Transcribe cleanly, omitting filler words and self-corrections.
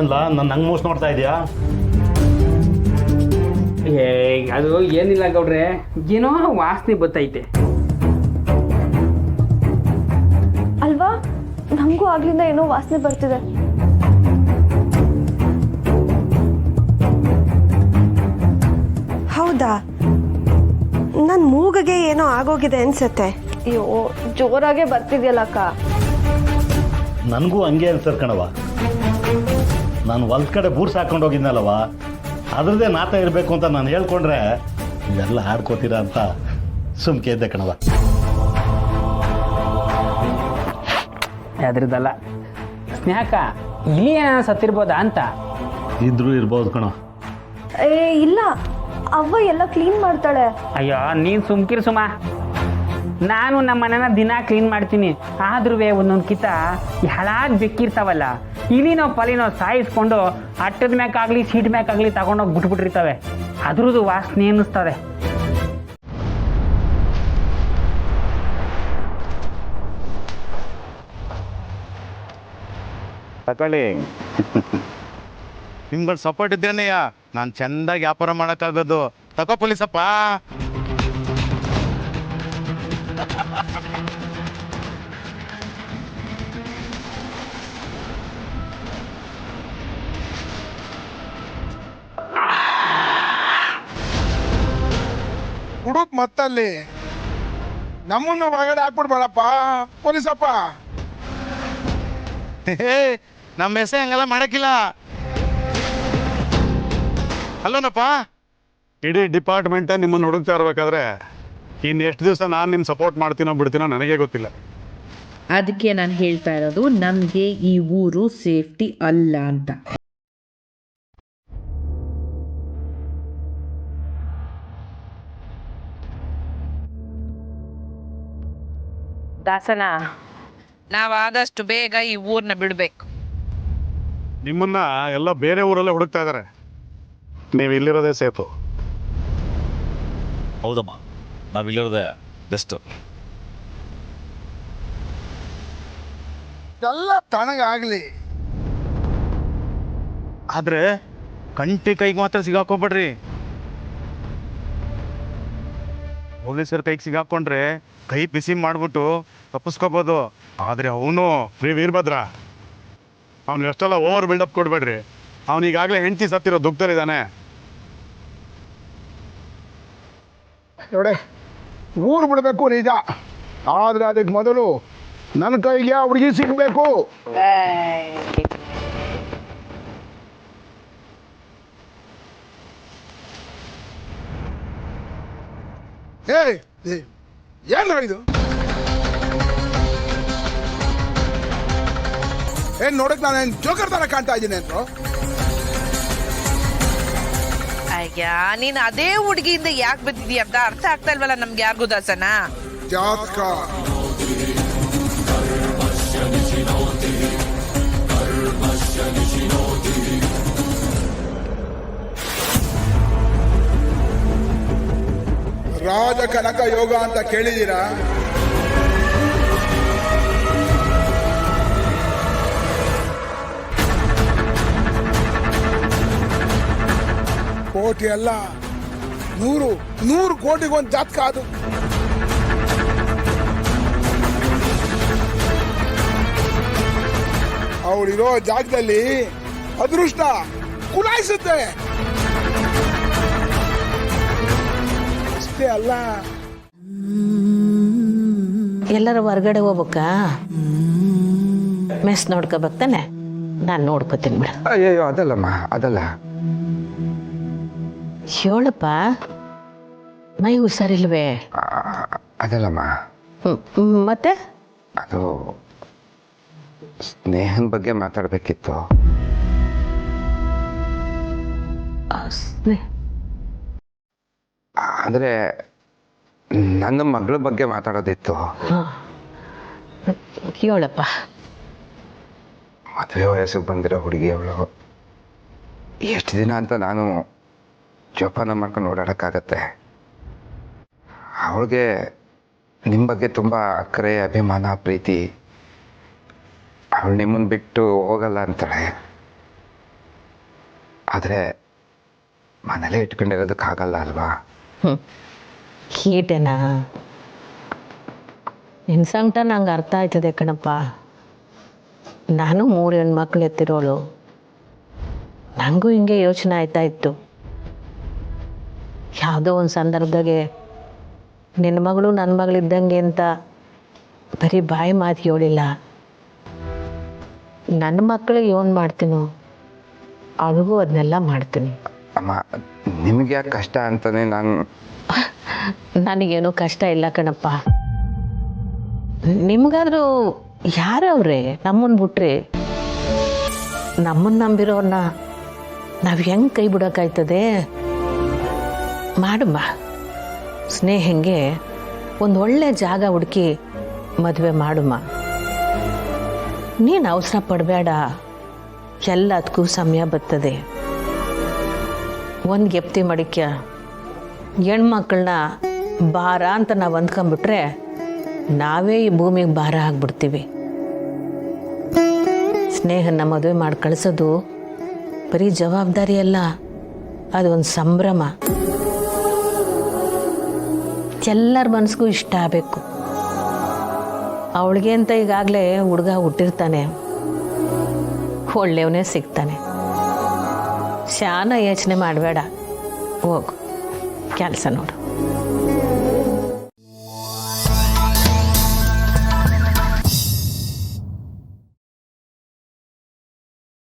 ಏನಲ್ಲ ನನ್ನ ಹಂಗೆ ಮೋಸ ನೋಡ್ತಾ ಇದೆಯಾ? ಅದು ಏನಿಲ್ಲ ಗೌಡ್ರೆ, ಏನೋ ವಾಸನೆ ಬತ್ತೈತೆ. ಅಲ್ವಾ, ನಮಗೂ ಆಗ್ಲಿಂದ ಏನೋ ವಾಸನೆ ಬರ್ತಿದೆ. ಹೌದಾ? ನನ್ನ ಮೂಗಿಗೆ ಏನೋ ಆಗೋಗಿದೆ ಅನ್ಸತ್ತೆ. ಅಯ್ಯೋ, ಜೋರಾಗೆ ಬರ್ತಿದ್ಯಲ್ಲ ಅಕ್ಕ. ನನಗೂ ಹಂಗೆ ಅನ್ಸರ್ ಕಣವ. ನಾನು ಹೊಲ್ದ ಕಡೆ ಬೂರ್ಸ್ ಹಾಕೊಂಡು ಹೋಗಿದ್ನಲ್ಲವ, ಅದ್ರದ್ದೇ ನಾತ ಇರಬೇಕು ಅಂತ ನಾನು ಹೇಳ್ಕೊಂಡ್ರೆ ಇವೆಲ್ಲ ಹಾಡ್ಕೋತೀರ ಅಂತ ಸುಮ್ಕೆ ಇದ್ದೆ ಕಣವ. ಅದ್ರದ್ದಲ್ಲ ಸ್ನೇಹಕ್ಕ, ಇಲಿ ಏನಾರ ಸತ್ತಿರ್ಬೋದಾ ಅಂತ. ಇದ್ರೂ ಇರ್ಬೋದು ಕಣವ. ಇಲ್ಲ, ಅವ್ವ ಎಲ್ಲ ಕ್ಲೀನ್ ಮಾಡ್ತಾಳೆ. ಅಯ್ಯೋ ನೀನು ಸುಮ್ಕಿರ್ ಸುಮ. ನಾನು ನಮ್ಮ ಮನೆನ ದಿನ ಕ್ಲೀನ್ ಮಾಡ್ತೀನಿ. ಆದ್ರೂ ಒಂದೊಂದು ಕಿತ ಹಳಾಗಿ ಬೆಕ್ಕಿರ್ತಾವಲ್ಲ, ಇಲಿನೋ ಪಲಿನೋ ಸಾಯಿಸ್ಕೊಂಡು ಅಟ್ಟದ ಮ್ಯಾಕಾಗಲಿ ಸೀಟ್ ಮ್ಯಾಕಾಗಲಿ ತಗೊಂಡೋಗಿ ಬಿಟ್ಬಿಟ್ಟಿರ್ತವೆ. ಅದ್ರದ್ದು ವಾಸನೆ ಅನ್ನಿಸ್ತದೆ. ತಕೊಳ್ಳಿ. ನಿಮ್ಗಳು ಸಪೋರ್ಟ್ ಇದ್ದೇನೆಯ ನಾನು ಚೆಂದಾಗಿ ವ್ಯಾಪಾರ ಮಾಡೋಕ್ಕಾಗೋದು. ತಗೋ ಪೊಲೀಸಪ್ಪ. ಹುಡುಕ್ ಮತ್ತಲ್ಲಿ ನಮ್ಮನ್ನ ಹೊರಗಡೆ ಹಾಕ್ಬಿಡ್ಬೇಡಪ್ಪ ಪೊಲೀಸಪ್ಪ. ನಮ್ಮ ಹೆಸರು ಹಂಗೆಲ್ಲ ಮಾಡಕ್ಕಿಲ್ಲ ಅಲ್ಲೋನಪ್ಪ. ಇಡೀ ಡಿಪಾರ್ಟ್ಮೆಂಟೇ ನಿಮ್ಮನ್ನು ಹುಡುಕ್ತಾ ಇರ್ಬೇಕಾದ್ರೆ ಇನ್ನು ಎಷ್ಟು ದಿವಸ ನಾನು ನಿಮ್ಮ ಸಪೋರ್ಟ್ ಮಾಡ್ತೀನೋ ಬಿಡ್ತೀನೋ ನನಗೆ ಗೊತ್ತಿಲ್ಲ. ಅದಕ್ಕೆ ನಾನು ಹೇಳ್ತಾ ಇರೋದು, ನನಗೆ ಈ ಊರು ಸೇಫ್ಟಿ ಅಲ್ಲ ಅಂತ. ದಾಸನ, ನಾವಾದಷ್ಟು ಬೇಗ ಈ ಊರ್ನ ಬಿಡ್ಬೇಕು. ನಿಮ್ಮನ್ನ ಎಲ್ಲ ಬೇರೆ ಊರಲ್ಲೇ ಹುಡುಕ್ತಾ ಇದ್ದಾರೆ, ನೀವು ಇಲ್ಲಿರೋದೇ ಸೇಫು. ಹೌದಮ್ಮ, ನಾವಿಲ್ಲಿರೋದೇ ಬೆಸ್ಟು. ಎಲ್ಲ ತಣ್ಣಗಾಗ್ಲಿ. ಆದ್ರೆ ಕಂಟಿ ಕೈಗೆ ಮಾತ್ರ ಸಿಗಾಕೋಬೇಡ್ರಿ. ಪೊಲೀಸರ ಕೈಗೆ ಸಿಗಾಕೊಂಡ್ರೆ ಕೈ ಬಿಸಿ ಮಾಡ್ಬಿಟ್ಟು ತಪ್ಪಿಸ್ಕೋಬೋದು. ಆದ್ರೆ ಅವನು ವೀರಭದ್ರ, ಅವ್ನು ಎಷ್ಟೆಲ್ಲ ಓವರ್ ಬಿಲ್ಡಪ್ ಕೊಡ್ಬೇಡ್ರಿ. ಅವನಿಗಾಗಲೇ ಹೆಂಡತಿ ಸತ್ತಿರೋ ದುಃಖದಲ್ಲಿದ್ದಾನೆ. ನೋಡಿ, ಊರು ಬಿಡಬೇಕು ನಿಜ, ಆದ್ರೆ ಅದಕ್ಕೆ ಮೊದಲು ನನ್ನ ಕೈಗೆ ಆ ಹುಡುಗಿ ಸಿಗ್ಬೇಕು. ಏನ್ ಇದು? ಏನ್ ನೋಡಕ್ ನಾನೇನ್ ಜೋಕರ್ ತರ ಕಾಣ್ತಾ ಇದ್ದೀನಿ ಅಂತ? ಅಯ್ಯ, ನೀನ್ ಅದೇ ಹುಡುಗಿಯಿಂದ ಯಾಕೆ ಬಂದಿದೀಯ ಅಂತ ಅರ್ಥ ಆಗ್ತಾ ಇಲ್ವಲ್ಲ ನಮ್ಗೆ ಯಾರಿಗೂ ದಾಸನ. ಜಾತಕ ರಾಜ ಕನಕ ಯೋಗ ಅಂತ ಕೇಳಿದೀರಾ? ಕೋಟಿ ಅಲ್ಲ, 100 ಕೋಟಿಗೊಂದು ಜಾತಕ ಅದು. ಅವಳಿರೋ ಜಾಗದಲ್ಲಿ ಅದೃಷ್ಟ ಕುಲಾಯಿಸುತ್ತೆ. ಅಷ್ಟೇ ಅಲ್ಲ, ಎಲ್ಲರೂ ಹೊರ್ಗಡೆ ಹೋಗ್ಬೇಕಾ? ಮೆಸ್ ನೋಡ್ಕೋಬೇಕ್ತಾನೆ, ನಾನು ನೋಡ್ಕೋತೀನಿ ಬಿಡ. ಅಯ್ಯೋ ಅದಲ್ಲಮ್ಮ, ಅದಲ್ಲ. ಹೇಳಪ್ಪ, ಮೈ ಹುಷಾರಿಲ್ವೇ? ಅದಲ್ಲಮ್ಮ, ಮತ್ತೆ ಅದು ಸ್ನೇಹನ ಬಗ್ಗೆ ಮಾತಾಡಬೇಕಿತ್ತು. ಅಂದರೆ ನನ್ನ ಮಗಳ ಬಗ್ಗೆ ಮಾತಾಡೋದಿತ್ತು. ಹೇಳಪ್ಪ. ಮದುವೆ ವಯಸ್ಸಿಗೆ ಬಂದಿರೋ ಹುಡುಗಿ ಅವಳು. ಎಷ್ಟು ದಿನ ಅಂತ ನಾನು ಜೋಪಾನ ಮಾಡ್ಕೊಂಡು ಓಡಾಡೋಕ್ಕಾಗತ್ತೆ? ಅವಳಿಗೆ ನಿಮ್ಮ ಬಗ್ಗೆ ತುಂಬ ಅಕ್ಕರೆ, ಅಭಿಮಾನ, ಪ್ರೀತಿ. ಅವಳು ನಿಮ್ಮನ್ನು ಬಿಟ್ಟು ಹೋಗಲ್ಲ ಅಂತಾಳೆ. ಆದರೆ ಮನೇಲೇ ಇಟ್ಕೊಂಡಿರೋದಕ್ಕಾಗಲ್ಲ ಅಲ್ವಾ? ಕೀಟೆನಾ ನಿನ್ನ ಸಂಕಟ ನಂಗೆ ಅರ್ಥ ಆಯ್ತದೆ ಕಣಪ್ಪ. ನಾನು 3 ಹೆಣ್ಮಕ್ಳು ಎತ್ತಿರೋಳು. ನನಗೂ ಹಿಂಗೆ ಯೋಚನೆ ಆಯ್ತಾ ಇತ್ತು. ಯಾವುದೋ ಒಂದು ಸಂದರ್ಭದಾಗೆ ನಿನ್ನ ಮಗಳು ನನ್ನ ಮಗಳಿದ್ದಂಗೆ ಅಂತ ಬರೀ ಬಾಯಿ ಮಾತು ಹೇಳಿಲ್ಲ. ನನ್ನ ಮಕ್ಕಳಿಗೆ ಏನು ಮಾಡ್ತೀನೋ ಅವ್ರಿಗೂ ಅದನ್ನೆಲ್ಲ ಮಾಡ್ತೀನಿ. ಅಮ್ಮ, ನಿಮಗೆ ಯಾಕೆ ಕಷ್ಟ ಅಂತಲೇ ನನಗೇನು ಕಷ್ಟ ಇಲ್ಲ ಕಣಪ್ಪ. ನಿಮ್ಗಾದ್ರೂ ಯಾರವ್ರೆ ನಮ್ಮನ್ನು ಬಿಟ್ರೆ? ನಮ್ಮನ್ನು ನಂಬಿರೋರನ್ನ ನಾವು ಹೆಂಗೆ ಕೈ ಬಿಡೋಕ್ಕಾಯ್ತದೆ? ಮಾಡಮ್ಮ, ಸ್ನೇಹಂಗೆ ಒಂದು ಒಳ್ಳೆ ಜಾಗ ಹುಡುಕಿ ಮದುವೆ ಮಾಡಮ್ಮ. ನೀನು ಅವಸರ ಪಡಬೇಡ, ಎಲ್ಲದಕ್ಕೂ ಸಮಯ ಬರ್ತದೆ. ಒಂದು ಗೆಪ್ತಿ ಮಡಿಕ್ಯ ಹೆಣ್ಮಕ್ಳನ್ನ ಭಾರ ಅಂತ ನಾವು ಅಂದ್ಕೊಂಬಿಟ್ರೆ ನಾವೇ ಈ ಭೂಮಿಗೆ ಭಾರ ಆಗ್ಬಿಡ್ತೀವಿ. ಸ್ನೇಹನ ಮದುವೆ ಮಾಡಿ ಕಳಿಸೋದು ಬರೀ ಜವಾಬ್ದಾರಿ ಅಲ್ಲ, ಅದು ಒಂದು ಸಂಭ್ರಮ. ಎಲ್ಲರ ಮನಸ್ಸಿಗೂ ಇಷ್ಟ ಆಗಬೇಕು. ಅವಳಿಗೆ ಅಂತ ಈಗಾಗಲೇ ಹುಡುಗ ಹುಟ್ಟಿರ್ತಾನೆ, ಒಳ್ಳೆಯವನೇ ಸಿಗ್ತಾನೆ. ಶಾನ ಯೋಚನೆ ಮಾಡಬೇಡ, ಹೋಗು ಕೆಲಸ ನೋಡು.